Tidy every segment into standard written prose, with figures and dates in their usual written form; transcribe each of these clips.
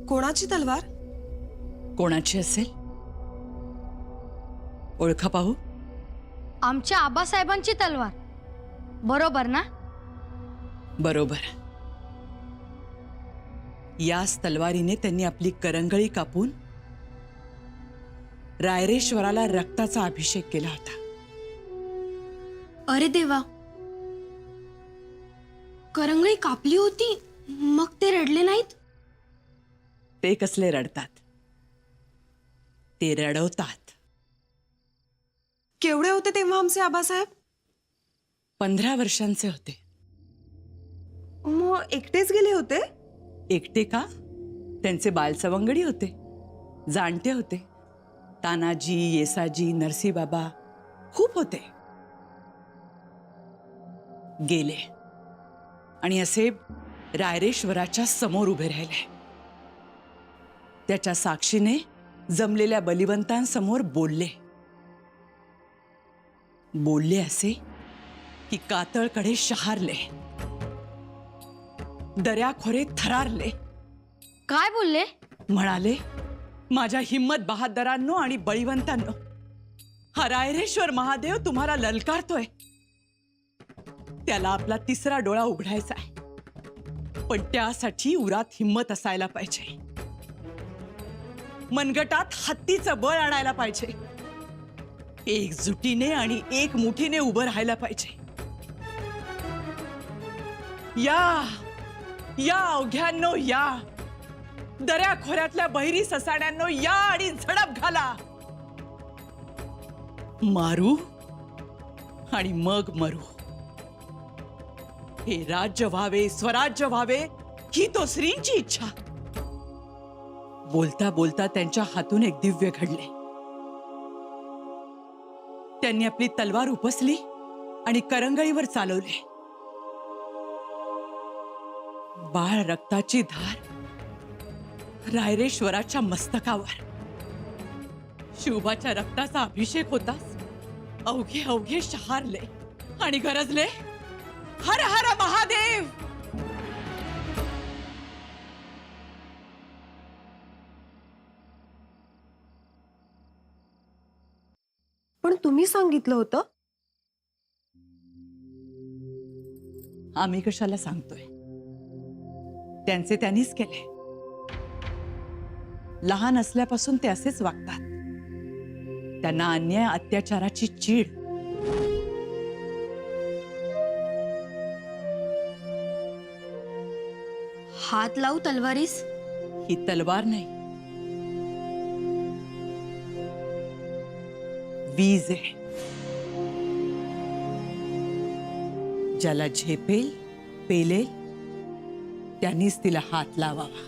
कोणाची तलवार? कोणाची असेल? ओळखा पाहू. आमच्या आबासाहेबांची तलवार, बरोबर ना? बरोबर. याच तलवारीने त्यांनी आपली करंगळी कापून रायरेश्वराला रक्ताचा अभिषेक केला होता. अरे देवा, करंगळी कापली होती, मग ते रडले नाहीत? ते कसले रडतात, ते रडवतात. केवढे होते तेव्हा आमचे आबासाहेब? 15 वर्षांचे होते. मग एकटेच गेले होते? एकटे का? त्यांचे बालसवंगडी होते, जाणते होते. तानाजी, येसाजी, नरसीबाबा खूप होते. गेले आणि असे रायरेश्वराच्या समोर उभे राहिले. त्याच्या साक्षीने जमलेल्या बलिवंतांसमोर बोलले. बोलले असे की कातळकडे शहारले, दर्याखोरे थरारले. काय बोलले? म्हणाले, माझ्या हिम्मत बहादरांनो आणि बळीवंतांनो, हा रायरेश्वर महादेव तुम्हाला ललकारतोय. त्याला आपला तिसरा डोळा उघडायचा आहे, पण त्यासाठी उरात हिम्मत असायला पाहिजे. मनगटात हत्तीचं बळ आणायला पाहिजे. एकजुटीने आणि एक मुठीने उभं राहायला पाहिजे. या या अवघ्यांनो, या दर्याखोऱ्यातल्या बहिरी ससाड्यांनो, या आणि झडप घाला. मारू आणि मग मरू. हे राज्य व्हावे, स्वराज्य व्हावे, ही तो श्रींची इच्छा. बोलता बोलता त्यांच्या हातून एक दिव्य घडले. त्यांनी आपली तलवार उपसली आणि करंगळीवर चालवले. बाळ रक्ताची धार रायरेश्वराच्या मस्तकावर. शिवबाच्या रक्ताचा अभिषेक होताच अवघे अवघे शहारले आणि गरजले, हर हर महादेव. पण तुम्ही सांगितलं होतं. आम्ही कशाला सांगतोय? त्यांचे त्यांनीच केले. लहान असल्यापासून ते असेच वागतात. त्यांना अन्याय अत्याचाराची चीड. हात लावू तलवारीस? ही तलवार नाही, वीज आहे. ज्याला झेपेल, पेलेल, त्यांनीच तिला हात लावावा.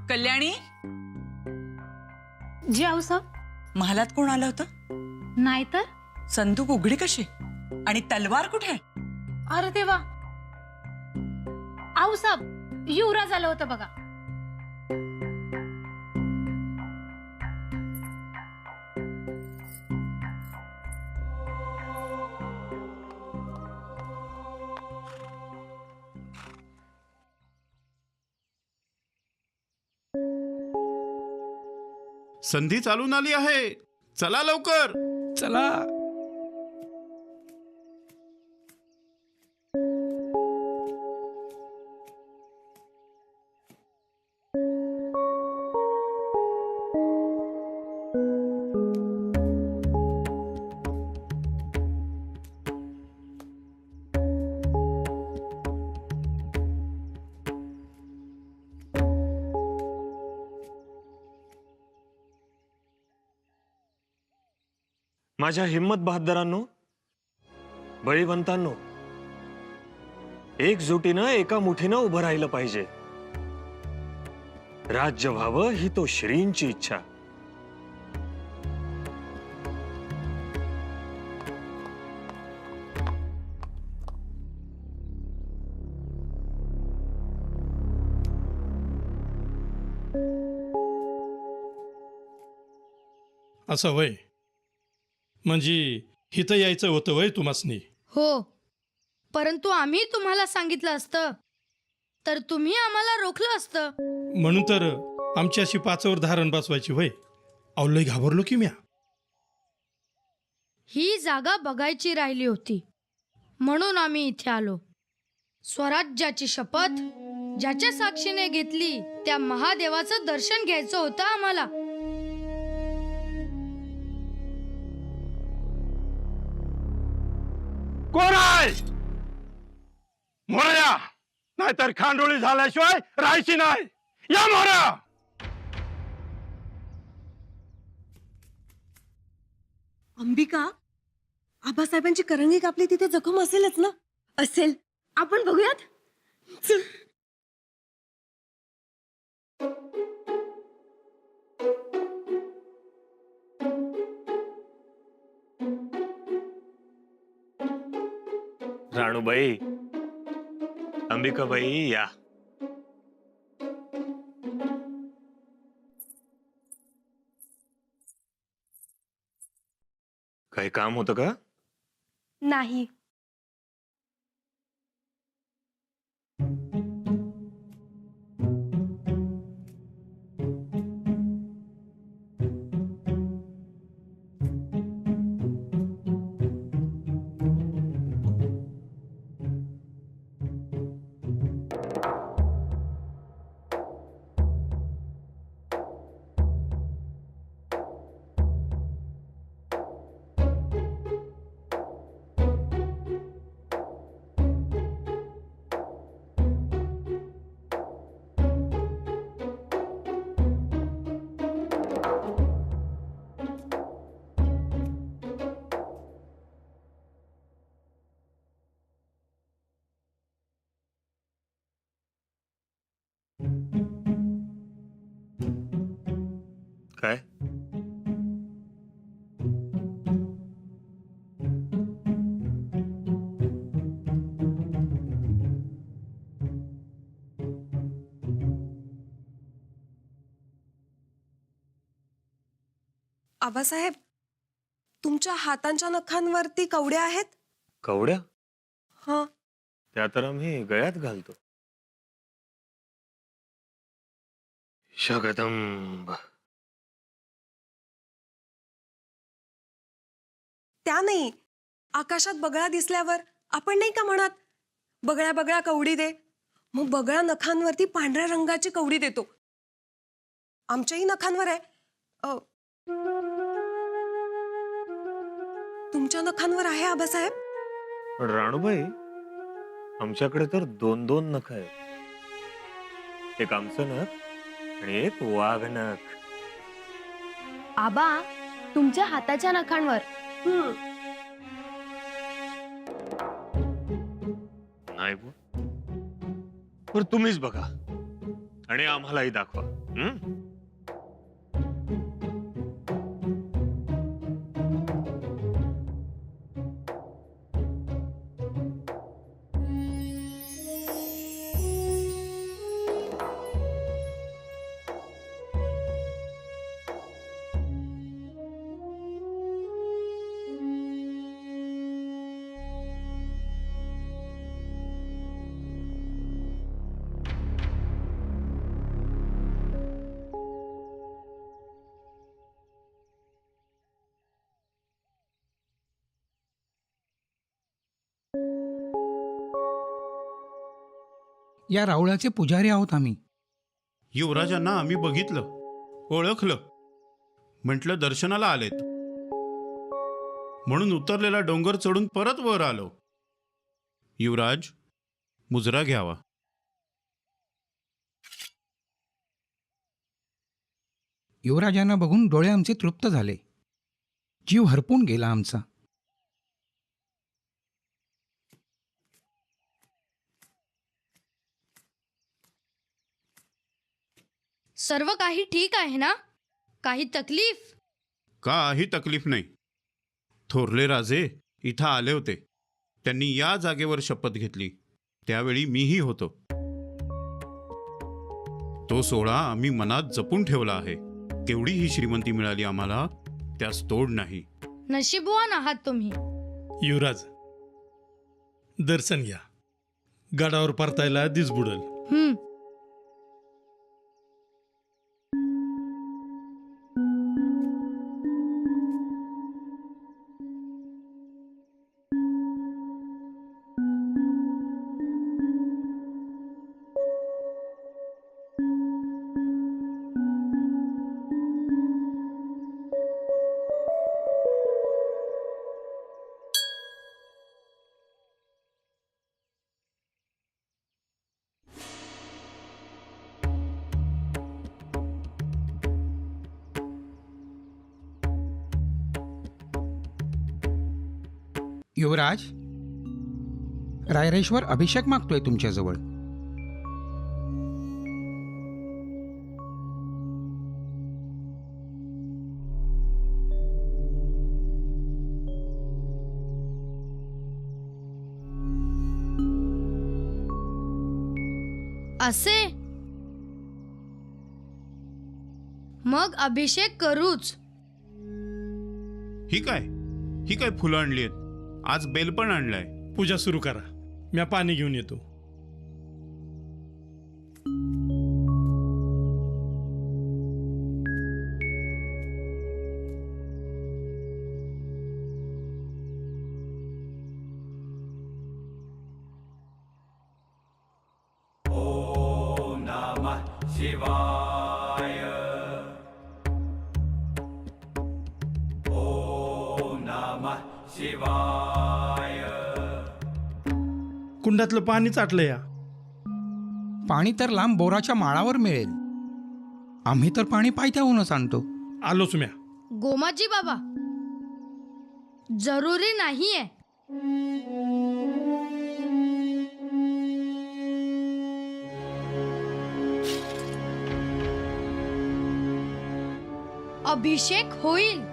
कल्याणी, जी आऊसाहेब. महालात कोण आलं होतं? नाही तर. संदूक उघडी कशी आणि तलवार कुठे? अरे देवा, आऊसाहेब युवराज आलं होतं बघा. संधी चालून आली आहे. चला लवकर. चला. माझ्या हिम्मत बहादरांनो, बळीवंतांनो, एकजुटीनं एका मुठीनं उभं राहिलं पाहिजे. राज्य व्हावं ही तो श्रींची इच्छा. असं वय म्हणजे हिथं यायचं होतं वय तुम्हासनी. हो, परंतु आम्ही तुम्हाला सांगितलं असतं तर तुम्ही आम्हाला रोखलं असतं. म्हणून तर आमची अशी पाचावर धारण बसवायची वय. अहो लय घाबरलो की म्या. ही जागा बघायची राहिली होती म्हणून आम्ही इथे आलो. स्वराज्याची शपथ ज्याच्या साक्षीने घेतली त्या महादेवाचं दर्शन घ्यायचं होतं आम्हाला. कोण आहे? मोरया, नाहीतर खांडोळी झाल्याशिवाय राहायची नाही. या मोरया. अंबिका, आबासाहेबांची करंगी कापली तिथे जखम असेलच ना? असेल. आपण बघूयात. चल. राणूबाई, अंबिकाबाई या. काही काम होतं का? नाही. काय? आबासाहेब, तुमच्या हातांच्या नखांवरती कवड्या आहेत. कवड्या? हा. त्या तर आम्ही गळ्यात घालतो. शगदंब. त्या नाही, आकाशात बगळा दिसल्यावर आपण नाही का म्हणत, बगळ्या बगळ्या कवडी दे. मग बगळा नखांवरती पांढऱ्या रंगाची कवडी देतो. आमच्याही नखांवर आहे. तुमच्या नखांवर आहे आबासाहेब? पण राणूबाई, आमच्याकडे तर 2-2 नख आहेत. एक आमचं नख आणि एक वाघ नख. आबा, तुमच्या हाताच्या नखांवर. नाही बुवा. पण तुम्हीच बघा आणि आम्हालाही दाखवा. या रावळाचे पुजारी आहोत आम्ही. युवराजांना आम्ही बघितलं, ओळखलं, म्हटलं दर्शनाला आलेत, म्हणून उतरलेला डोंगर चढून परत वर आलो. युवराज, मुजरा घ्यावा. युवराजांना बघून डोळे आमचे तृप्त झाले. जीव हरपून गेला आमचा. सर्व काही ठीक आहे ना? काही तकलीफ? काही तकलीफ नाही. थोरले राजे इथं आले होते. त्यांनी या जागेवर शपथ घेतली, त्यावेळी मीही होतो. तो सोहळा आम्ही मनात जपून ठेवला आहे. केवढी ही श्रीमंती मिळाली आम्हाला, त्यास तोड नाही. नशीबवान आहात तुम्ही. युवराज, दर्शन घ्या. गडावर परतायला दिस बुडल. हम्म. युवराज, रायरेश्वर अभिषेक मागतोय तुमच्याजवळ. असे मग अभिषेक करूच. ही काय फुलं आणली आहेत? आज बेल पण आणलाय. पूजा सुरू करा. मी पाणी घेऊन येतो. कुंडातलं पाणी चाटलं या. पाणी तर लांब बोराच्या माळावर मिळेल. आम्ही तर पाणी पायथ्याहूनच आणतो. आलोच म्या. गोमाजी बाबा, जरुरी नाहीये. अभिषेक होईल.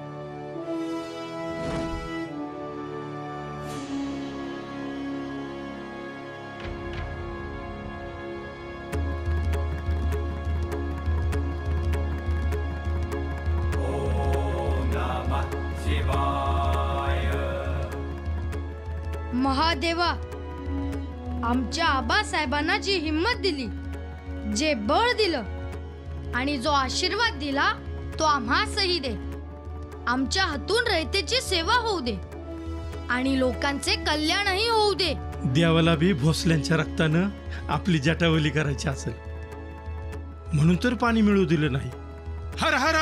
महादेवा, आमच्या आबासाहेबांना जी हिंमत दिली, जे बळ दिलं आणि जो आशीर्वाद दिला, तो आम्हासही दे. आमच्या हातून रयतेची सेवा होऊ दे आणि लोकांचे कल्याणही होऊ दे. देवाला बी भोसल्यांच्या रक्तानं आपली जटावली करायची असेल म्हणून तर पाणी मिळू दिलं नाही. हर हर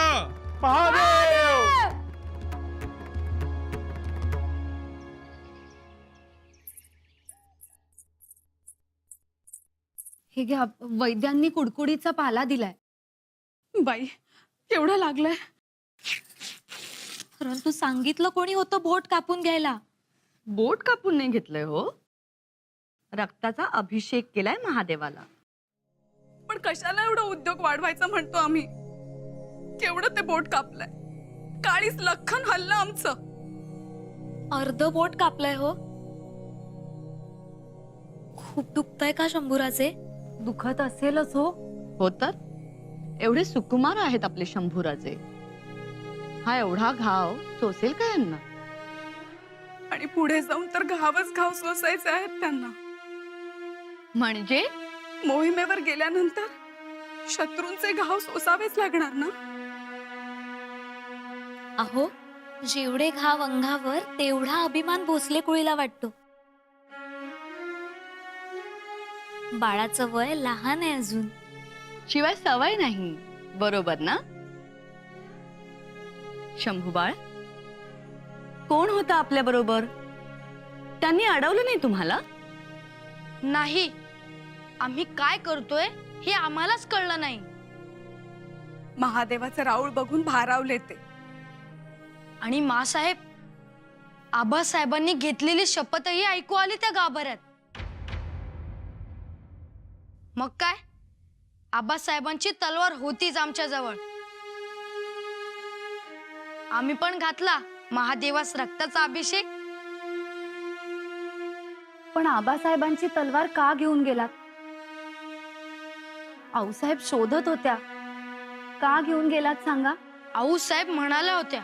महादेव! हे घ्या, वैद्यांनी कुडकुडीचा पाला दिलाय. बाई, केवढं लागलंय? परंतु सांगितलं कोणी होतं बोट कापून घ्यायला? बोट कापून नाही घेतलंय हो, रक्ताचा अभिषेक केलाय महादेवाला. पण कशाला एवढा उद्योग वाढवायचा म्हणतो आम्ही? केवढं ते बोट कापलंय, काळीच लखन हल्लं आमचं. अर्ध बोट कापलंय हो. खूप दुखतंय का शंभूराजे? दुखत असेलच हो. हो तर, एवढे सुकुमार आहेत आपले शंभूराजे. हा एवढा घाव सोसेल का यांना? आणि पुढे जाऊन तर घावच घाव सोसायचे आहेत त्यांना. म्हणजे मोहिमेवर गेल्यानंतर शत्रूंचे घाव सोसावेच लागणार ना. अहो, जेवढे घाव अंगावर तेवढा अभिमान भोसले कुळीला वाटतो. बाळाचं वय लहान आहे अजून. शिवाय सवय नाही, बरोबर ना? शंभूबाळ, कोण होता आपल्या बरोबर? त्यांनी अडवलं नाही तुम्हाला? नाही, आम्ही काय करतोय हे आम्हालाच कळलं नाही. महादेवाचं राऊळ बघून भारावले ते. आणि मासाहेब, आबासाहेबांनी घेतलेली शपथही ऐकू आली त्या गाभाऱ्यात. मग काय, आबासाहेबांची तलवार होतीच आमच्या जवळ. आम्ही पण घातला महादेवास रक्ताचा अभिषेक. पण आबासाहेबांची तलवार का घेऊन गेलात? आऊसाहेब शोधत होत्या, का घेऊन गेलात सांगा? आऊसाहेब म्हणाल्या होत्या,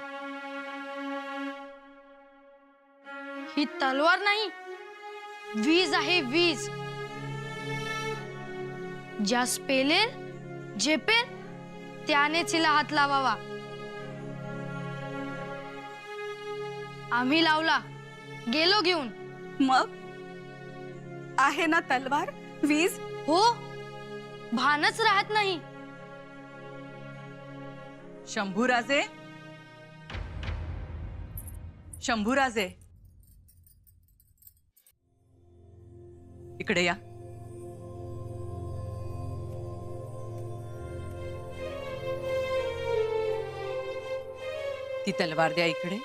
ही तलवार नाही, वीज आहे, वीज. ज्यास पेलेल झेपेल त्यानेच हिला हात लावावा. आम्ही लावला, गेलो घेऊन. मग आहे ना तलवार, वीज? हो, भानच राहत नाही. शंभूराजे, शंभूराजे, इकडे या. ती तलवार द्या इकडे.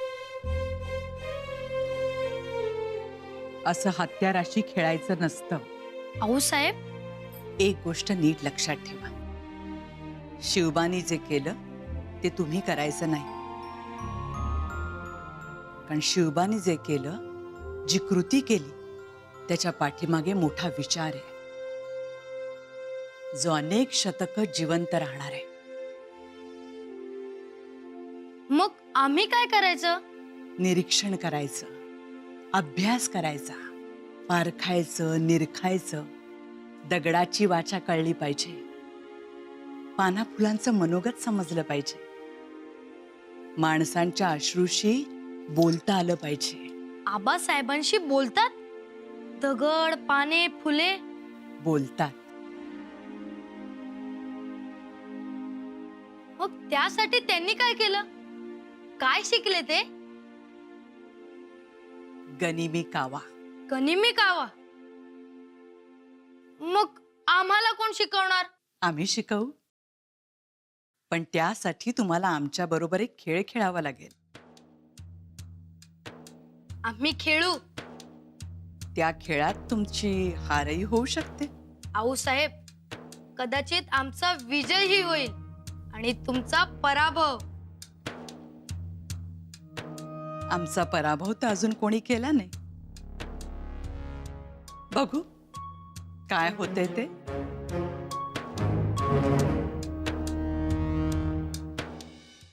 असं हत्याराशी खेळायचं नसतं. आऊसाहेब, एक गोष्ट नीट लक्षात ठेवा, शिवबानी जे केलं ते तुम्ही करायचं नाही. कारण शिवबानी जे केलं, जी कृती केली, त्याच्या पाठीमागे मोठा विचार आहे, जो अनेक शतकं जिवंत राहणार आहे. मग आम्ही काय करायचं? निरीक्षण करायचं, अभ्यास करायचा, पारखायचं, निरखायचं. दगडाची वाचा कळली पाहिजे, पाना फुलांचं मनोगत समजलं पाहिजे, माणसांच्या अश्रूशी बोलता आलं पाहिजे. आबासाहेबांशी बोलतात? दगड, पाने, फुले बोलतात. मग त्यासाठी त्यांनी काय केलं? काय शिकले ते? गनिमी कावा. गनिमी कावा? मग आम्हाला कोण शिकवणार? आम्ही शिकवू, पण त्यासाठी तुम्हाला आमच्या बरोबर एक खेळ खेळावा लागेल. आम्ही खेळू. त्या खेळात तुमची हारही होऊ शकते. आऊसाहेब, कदाचित आमचा विजयही होईल आणि तुमचा पराभव. आमचा पराभव तर अजून कोणी केला नाही. बघू काय होतंय ते.